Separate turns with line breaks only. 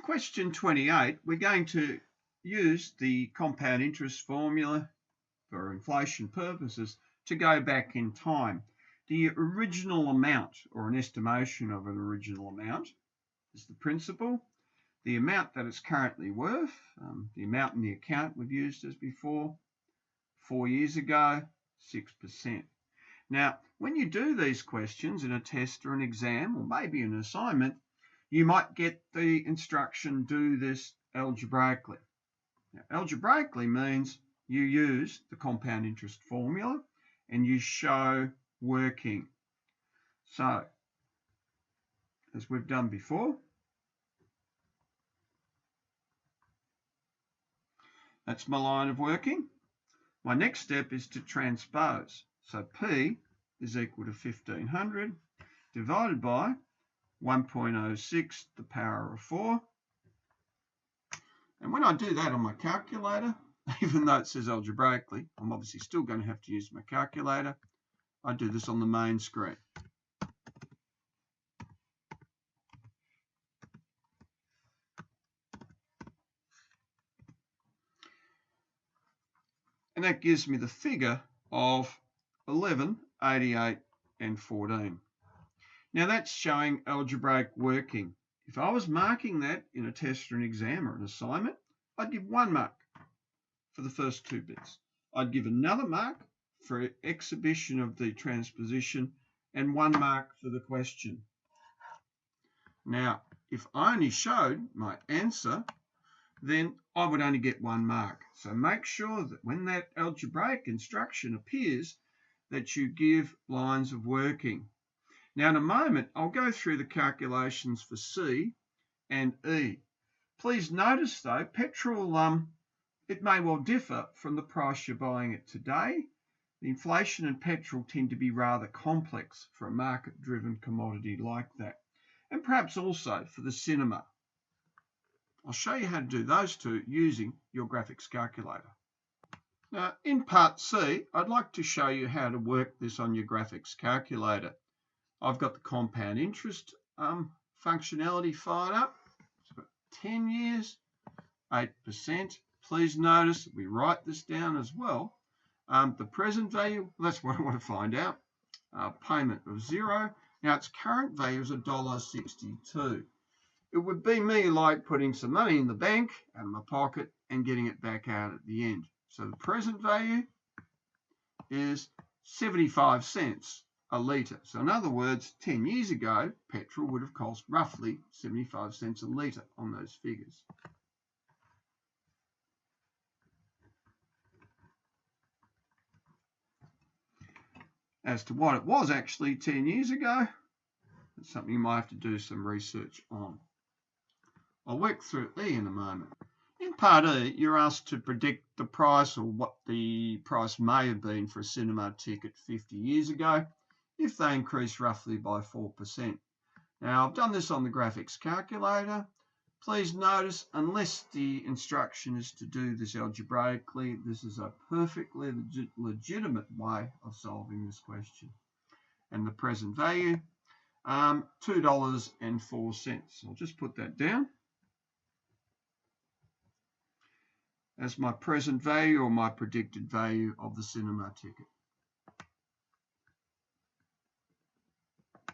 question 28, we're going to use the compound interest formula for inflation purposes to go back in time. The original amount, or an estimation of an original amount, is the principal. The amount that it's currently worth, the amount in the account we've used as before, 4 years ago, 6%. Now, when you do these questions in a test or an exam, or maybe an assignment, you might get the instruction, do this algebraically. Now, algebraically means you use the compound interest formula and you show working. So, as we've done before, that's my line of working. My next step is to transpose. So P is equal to 1500 divided by 1.06 to the power of 4. And when I do that on my calculator, even though it says algebraically, I'm obviously still going to have to use my calculator. I do this on the main screen. And that gives me the figure of 11, 88 and 14. Now that's showing algebraic working. If I was marking that in a test or an exam or an assignment, I'd give 1 mark for the first 2 bits. I'd give another mark for exhibition of the transposition and 1 mark for the question. Now, if I only showed my answer, then I would only get 1 mark. So make sure that when that algebraic instruction appears, that you give lines of working. Now in a moment, I'll go through the calculations for C and E. Please notice though, petrol, it may well differ from the price you're buying it today. The inflation and petrol tend to be rather complex for a market-driven commodity like that, and perhaps also for the cinema. I'll show you how to do those two using your graphics calculator. Now, in part C, I'd like to show you how to work this on your graphics calculator. I've got the compound interest functionality fired up. It's got 10 years, 8%. Please notice that we write this down as well. The present value, that's what I want to find out. Payment of 0. Now, its current value is $1.62. It would be me like putting some money in the bank out of my pocket and getting it back out at the end. So the present value is 75 cents a litre. So in other words, 10 years ago, petrol would have cost roughly 75 cents a litre on those figures. As to what it was actually 10 years ago, it's something you might have to do some research on. I'll work through E in a moment. In part E, you're asked to predict the price or what the price may have been for a cinema ticket 50 years ago if they increase roughly by 4%. Now, I've done this on the graphics calculator. Please notice, unless the instruction is to do this algebraically, this is a perfectly legitimate way of solving this question. And the present value, $2.04. I'll just put that down as my present value or my predicted value of the cinema ticket.